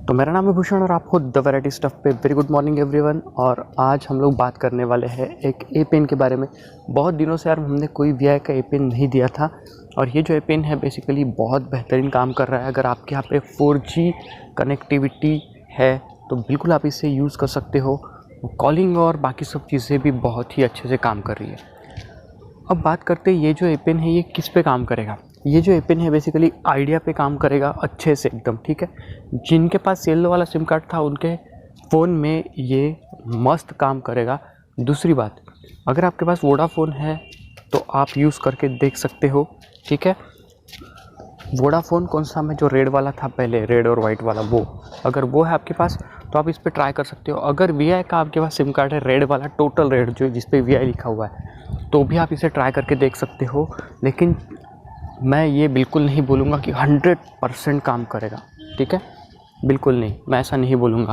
तो मेरा नाम है भूषण और आप हो द वैरायटी स्टफ पे। Very good morning everyone. और आज हम लोग बात करने वाले हैं एक ए पेन के बारे में। बहुत दिनों से यार हमने कोई वी का ए पेन नहीं दिया था और ये जो ए पेन है बेसिकली बहुत बेहतरीन काम कर रहा है। अगर आपके यहाँ पे 4G कनेक्टिविटी है तो बिल्कुल आप इसे यूज़ कर सकते हो। कॉलिंग और बाकी सब चीज़ें भी बहुत ही अच्छे से काम कर रही है। अब बात करते हैं ये जो ए पेन है ये किस पे काम करेगा। ये जो ए पेन है बेसिकली आइडिया पे काम करेगा अच्छे से एकदम, ठीक है। जिनके पास येलो वाला सिम कार्ड था उनके फ़ोन में ये मस्त काम करेगा। दूसरी बात, अगर आपके पास वोडाफ़ोन है तो आप यूज़ करके देख सकते हो, ठीक है। वोडाफ़ोन कौन सा में जो रेड वाला था पहले, रेड और वाइट वाला, वो अगर वो है आपके पास तो आप इस पर ट्राई कर सकते हो। अगर वी का आपके पास सिम कार्ड है रेड वाला, टोटल रेड जो जिस पे वी लिखा हुआ है, तो भी आप इसे ट्राई करके देख सकते हो। लेकिन मैं ये बिल्कुल नहीं बोलूँगा कि 100% काम करेगा, ठीक है। बिल्कुल नहीं, मैं ऐसा नहीं बोलूँगा।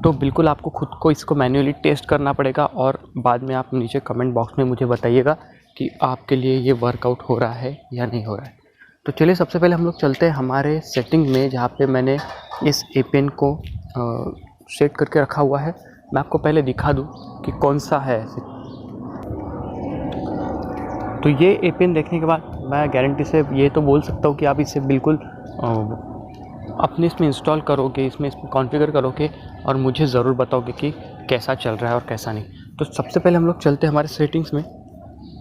तो बिल्कुल आपको खुद को इसको मैन्युअली टेस्ट करना पड़ेगा और बाद में आप नीचे कमेंट बॉक्स में मुझे बताइएगा कि आपके लिए ये वर्कआउट हो रहा है या नहीं हो रहा है। तो चलिए सबसे पहले हम लोग चलते हैं हमारे सेटिंग में, जहाँ पे मैंने इस ए पेन को सेट करके रखा हुआ है। मैं आपको पहले दिखा दूँ कि कौन सा है। तो ये ए पेन देखने के बाद मैं गारंटी से ये तो बोल सकता हूँ कि आप इसे बिल्कुल अपने इसमें इंस्टॉल करोगे, इसमें कॉन्फ़िगर करोगे और मुझे ज़रूर बताओगे कि कैसा चल रहा है और कैसा नहीं। तो सबसे पहले हम लोग चलते हैं हमारे सेटिंग्स में।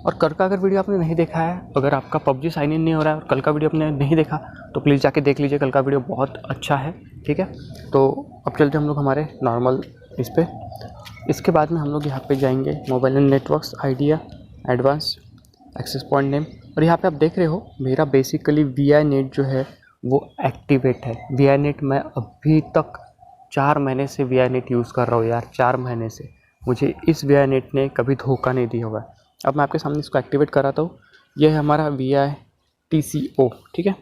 और कल का अगर वीडियो आपने नहीं देखा है, अगर आपका PUBG साइन इन नहीं हो रहा है और कल का वीडियो आपने नहीं देखा तो प्लीज़ जाके देख लीजिए, कल का वीडियो बहुत अच्छा है, ठीक है। तो अब चलते हैं हम लोग हमारे नॉर्मल इस पर। इसके बाद में हम लोग यहाँ पे जाएंगे mobile and networks, Idea, advance, access point name. और यहाँ पे आप देख रहे हो मेरा बेसिकली वी नेट जो है वो एक्टिवेट है। वी नेट मैं अभी तक 4 महीने से वी नेट यूज़ कर रहा हूँ यार। 4 महीने से मुझे इस वी नेट ने कभी धोखा नहीं दिया हुआ है। अब मैं आपके सामने इसको एक्टिवेट कराता हूँ। यह है हमारा VITCO, ठीक है।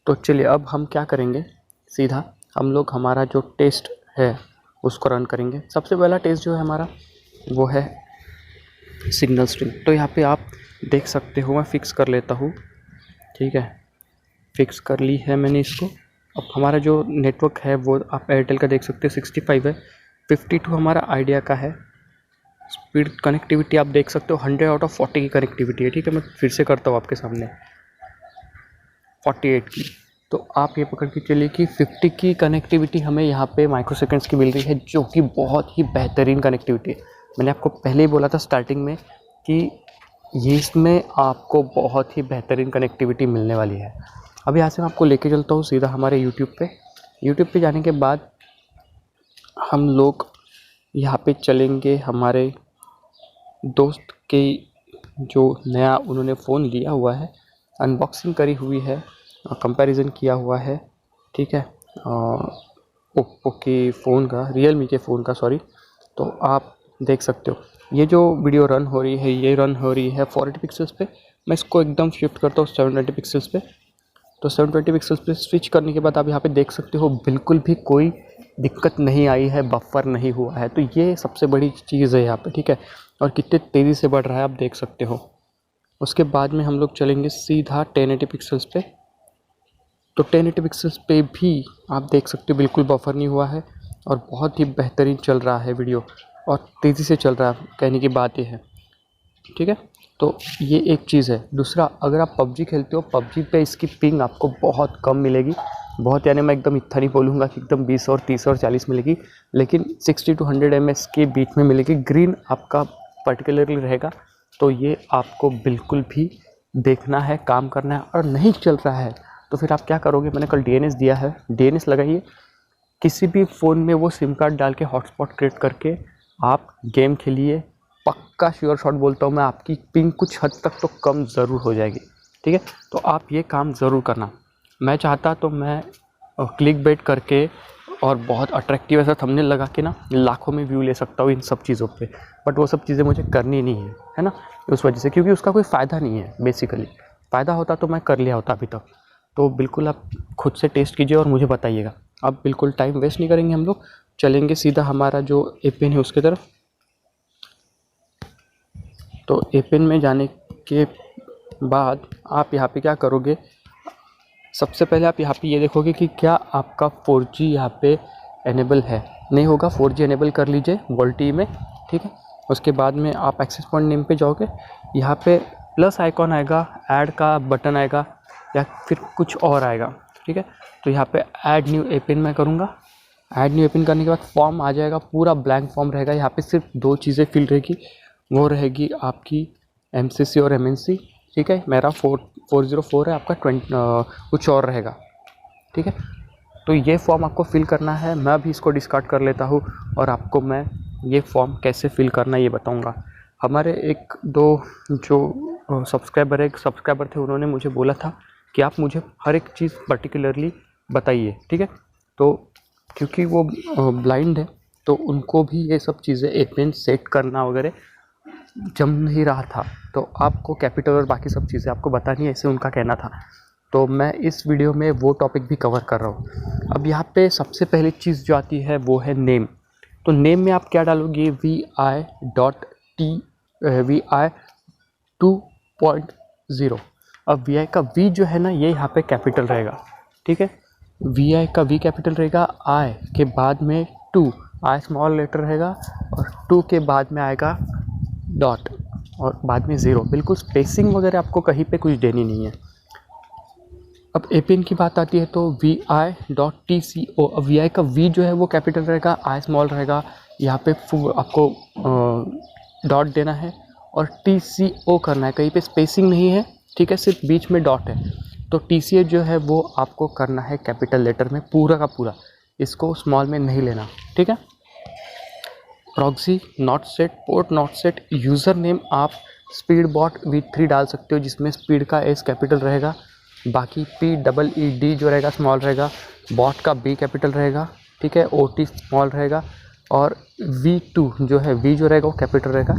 तो चलिए अब हम क्या करेंगे, सीधा हम लोग हमारा जो टेस्ट है उसको रन करेंगे। सबसे पहला टेस्ट जो है हमारा वो है सिग्नल स्ट्रिंग। तो यहाँ पे आप देख सकते हो, मैं फ़िक्स कर लेता हूँ, ठीक है। फ़िक्स कर ली है मैंने इसको। अब हमारा जो नेटवर्क है वो आप एयरटेल का देख सकते हो 65 है, 52 हमारा आइडिया का है। स्पीड कनेक्टिविटी आप देख सकते हो 100 आउट ऑफ 40 की कनेक्टिविटी है, ठीक है। मैं फिर से करता हूँ आपके सामने 48 की। तो आप ये पकड़ के चलिए कि 50 की कनेक्टिविटी हमें यहाँ पे माइक्रोसेकंड्स की मिल रही है, जो कि बहुत ही बेहतरीन कनेक्टिविटी है। मैंने आपको पहले ही बोला था स्टार्टिंग में कि ये इसमें आपको बहुत ही बेहतरीन कनेक्टिविटी मिलने वाली है। अब यहाँ से मैं आपको लेके चलता हूँ सीधा हमारे यूट्यूब पे जाने के बाद हम लोग यहाँ पे चलेंगे हमारे दोस्त के जो नया उन्होंने फ़ोन लिया हुआ है, अनबॉक्सिंग करी हुई है, कंपैरिजन किया हुआ है, ठीक है, ओप्पो के फ़ोन का, रियलमी के फ़ोन का, सॉरी। तो आप देख सकते हो ये जो वीडियो रन हो रही है ये रन हो रही है 480 पिक्सल्स पे। मैं इसको एकदम शिफ्ट करता हूँ 720 पिक्सल्स पे। तो 720 पिक्सल्स पे स्विच करने के बाद आप यहाँ पे देख सकते हो बिल्कुल भी कोई दिक्कत नहीं आई है, बफर नहीं हुआ है। तो ये सबसे बड़ी चीज़ है यहाँ पे, ठीक है। और कितने तेज़ी से बढ़ रहा है आप देख सकते हो। उसके बाद में हम लोग चलेंगे सीधा 1080 पिक्सल्स पे। तो 1080 पिक्सल्स पे भी आप देख सकते हो बिल्कुल बफर नहीं हुआ है और बहुत ही बेहतरीन चल रहा है वीडियो और तेज़ी से चल रहा है, कहने की बात ये है, ठीक है। तो ये एक चीज़ है। दूसरा, अगर आप PUBG खेलते हो, PUBG पे इसकी पिंग आपको बहुत कम मिलेगी। बहुत, यानी मैं एकदम इतना नहीं बोलूँगा कि एकदम 20 और 30 और 40 मिलेगी, लेकिन 60 to 100 ms के बीच में मिलेगी। ग्रीन आपका पर्टिकुलरली रहेगा। तो ये आपको बिल्कुल भी देखना है, काम करना है। और नहीं चल रहा है तो फिर आप क्या करोगे, मैंने कल DNS दिया है, DNS लगाइए। किसी भी फ़ोन में वो सिम कार्ड डाल के हॉटस्पॉट क्रिएट करके आप गेम खेलिए। पक्का श्योर शॉट बोलता हूँ मैं, आपकी पिंग कुछ हद तक तो कम ज़रूर हो जाएगी, ठीक है। तो आप ये काम ज़रूर करना। मैं चाहता तो मैं क्लिक बेट करके और बहुत अट्रैक्टिव ऐसा थंबनेल लगा के ना लाखों में व्यू ले सकता हूँ इन सब चीज़ों पे, बट वो सब चीज़ें मुझे करनी नहीं है ना, उस वजह से, क्योंकि उसका कोई फ़ायदा नहीं है। बेसिकली फ़ायदा होता तो मैं कर लिया होता अभी तक। तो बिल्कुल आप खुद से टेस्ट कीजिए और मुझे बताइएगा। अब बिल्कुल टाइम वेस्ट नहीं करेंगे, हम लोग चलेंगे सीधा हमारा जो ए पेन है उसकी तरफ। तो ए पेन में जाने के बाद आप यहाँ पे क्या करोगे, सबसे पहले आप यहाँ पे ये देखोगे कि क्या आपका 4G यहाँ पे एनेबल है। नहीं होगा 4G एनेबल कर लीजिए वोल्टी में, ठीक है। उसके बाद में आप एक्सेस पॉइंट नेम पे जाओगे, यहाँ पे प्लस आइकॉन आएगा, ऐड का बटन आएगा या फिर कुछ और आएगा, ठीक है। तो यहाँ पे ऐड न्यू एपिन मैं करूँगा। ऐड न्यू एपिन करने के बाद फॉर्म आ जाएगा, पूरा ब्लैंक फॉर्म रहेगा। यहाँ पे सिर्फ 2 चीज़ें फिल रहेगी, वो रहेगी आपकी MCC और MNC, ठीक है। मेरा 404 है, आपका 20 कुछ और रहेगा, ठीक है। तो ये फॉर्म आपको फिल करना है। मैं भी इसको डिस्कार्ड कर लेता हूँ और आपको मैं ये फॉर्म कैसे फिल करना है ये बताऊँगा। हमारे 1-2 जो सब्सक्राइबर थे, उन्होंने मुझे बोला था कि आप मुझे हर एक चीज़ पर्टिकुलरली बताइए, ठीक है। तो क्योंकि वो ब्लाइंड है तो उनको भी ये सब चीज़ें एपिन सेट करना वगैरह जम नहीं रहा था, तो आपको कैपिटल और बाकी सब चीज़ें आपको बतानी है, ऐसे उनका कहना था। तो मैं इस वीडियो में वो टॉपिक भी कवर कर रहा हूँ। अब यहाँ पे सबसे पहली चीज़ जो आती है वो है नेम। तो नेम में आप क्या डालोगे, VI 2.0। अब VI का V जो है ना, ये यहाँ पे कैपिटल रहेगा, ठीक है। VI का V कैपिटल रहेगा, I के बाद में 2, I स्मॉल लेटर रहेगा और 2 के बाद में आएगा डॉट और बाद में 0। बिल्कुल स्पेसिंग वगैरह आपको कहीं पे कुछ देनी नहीं है। अब एपिन की बात आती है तो VI.TCO। अब VI का V जो है वो कैपिटल रहेगा, I स्मॉल रहेगा, यहाँ पे आपको डॉट देना है और TCO करना है, कहीं पे स्पेसिंग नहीं है, ठीक है, सिर्फ बीच में डॉट है। तो TCO जो है वो आपको करना है कैपिटल लेटर में पूरा का पूरा, इसको स्मॉल में नहीं लेना, ठीक है। Proxy not set, port not set, user name आप स्पीड बॉट v3 डाल सकते हो, जिसमें स्पीड का S कैपिटल रहेगा, बाकी PEED जो रहेगा स्मॉल रहेगा, बॉट का B कैपिटल रहेगा, ठीक है, OT स्मॉल रहेगा और V2 जो है V जो रहेगा वो कैपिटल रहेगा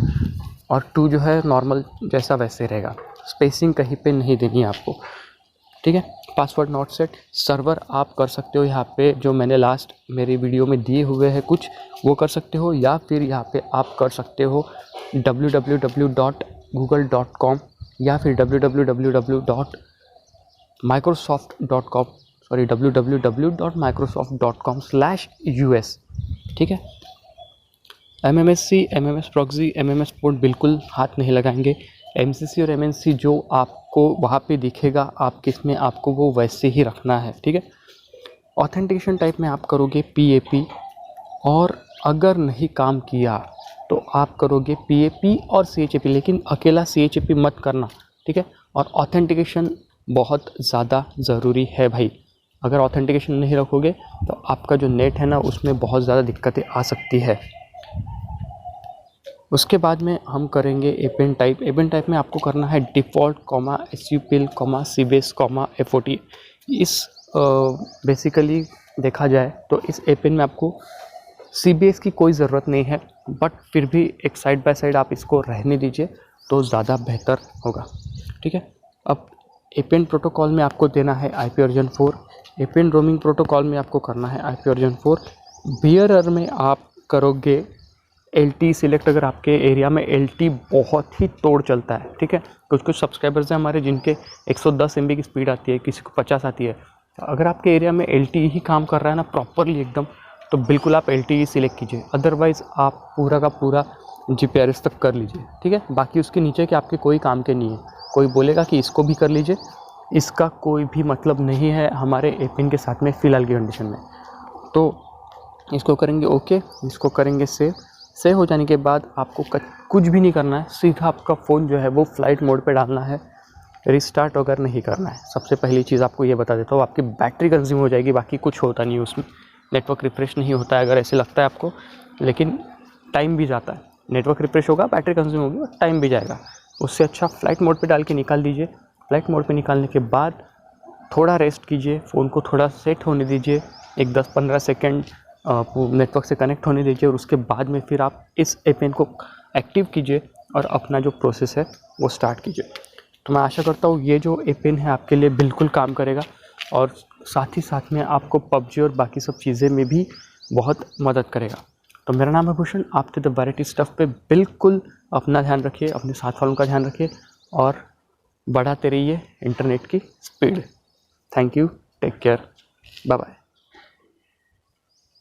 और 2 जो है नॉर्मल जैसा वैसे रहेगा। स्पेसिंग कहीं पे नहीं देनी है आपको, ठीक है। पासवर्ड नॉट सेट, सर्वर आप कर सकते हो यहाँ पे, जो मैंने लास्ट मेरी वीडियो में दिए हुए हैं कुछ, वो कर सकते हो, या फिर यहाँ पे आप कर सकते हो www.google.com या फिर www.microsoft.com/us, ठीक है। MMSC, MMS proxy, MMS port बिल्कुल हाथ नहीं लगाएंगे। MCC और MNC जो आपको वहाँ पे दिखेगा आप किस में, आपको वो वैसे ही रखना है, ठीक है। ऑथेंटिकेशन टाइप में आप करोगे PAP, और अगर नहीं काम किया तो आप करोगे PAP और CHAP, लेकिन अकेला CHAP मत करना, ठीक है। और ऑथेंटिकेशन बहुत ज़्यादा ज़रूरी है भाई, अगर ऑथेंटिकेशन नहीं रखोगे तो आपका जो नेट है ना उसमें बहुत ज़्यादा दिक्कतें आ सकती है। उसके बाद में हम करेंगे एपिन टाइप। एपिन टाइप में आपको करना है डिफ़ॉल्ट, SUPIL, CBASE, FOT। इस बेसिकली देखा जाए तो इस एपिन में आपको CBASE की कोई ज़रूरत नहीं है, बट फिर भी एक साइड बाय साइड आप इसको रहने दीजिए तो ज़्यादा बेहतर होगा, ठीक है। अब एपिन प्रोटोकॉल में आपको देना है IP वर्जन 4। एपिन रोमिंग प्रोटोकॉल में आपको करना है IP वर्जन 4। बियरर में आप करोगे LTE सिलेक्ट, अगर आपके एरिया में LTE बहुत ही तोड़ चलता है, ठीक है। कुछ सब्सक्राइबर्स हैं हमारे जिनके 110 MB की स्पीड आती है, किसी को 50 आती है। अगर आपके एरिया में LTE ही काम कर रहा है ना प्रॉपरली एकदम, तो बिल्कुल आप LTE सिलेक्ट कीजिए, अदरवाइज़ आप पूरा का पूरा GPRS तक कर लीजिए, ठीक है। बाकी उसके नीचे के आपके कोई काम के नहीं है। कोई बोलेगा कि इसको भी कर लीजिए, इसका कोई भी मतलब नहीं है हमारे एपिन के साथ में फ़िलहाल की कंडीशन में। तो इसको करेंगे ओके, इसको करेंगे सेव हो जाने के बाद आपको कुछ भी नहीं करना है, सीधा आपका फ़ोन जो है वो फ्लाइट मोड पे डालना है, रिस्टार्ट वगैरह नहीं करना है। सबसे पहली चीज़ आपको ये बता देता हूँ, आपकी बैटरी कंज्यूम हो जाएगी, बाकी कुछ होता नहीं है उसमें, नेटवर्क रिफ्रेश नहीं होता है अगर ऐसे लगता है आपको, लेकिन टाइम भी जाता है। नेटवर्क रिफ्रेश होगा, बैटरी कंज्यूम होगी और टाइम भी जाएगा। उससे अच्छा फ्लाइट मोड पे डाल के निकाल दीजिए। फ्लाइट मोड पे निकालने के बाद थोड़ा रेस्ट कीजिए, फ़ोन को थोड़ा सेट होने दीजिए, एक 10-15 सेकेंड नेटवर्क से कनेक्ट होने दीजिए और उसके बाद में फिर आप इस एपिन को एक्टिव कीजिए और अपना जो प्रोसेस है वो स्टार्ट कीजिए। तो मैं आशा करता हूँ ये जो एपिन है आपके लिए बिल्कुल काम करेगा और साथ ही साथ में आपको PUBG और बाकी सब चीज़ें में भी बहुत मदद करेगा। तो मेरा नाम है भूषण, आप थे द वैरायटी स्टफ़ पे बिल्कुल अपना ध्यान रखिए, अपने साथ वालों का ध्यान रखिए और बढ़ाते रहिए इंटरनेट की speed. Thank you, take care, bye bye.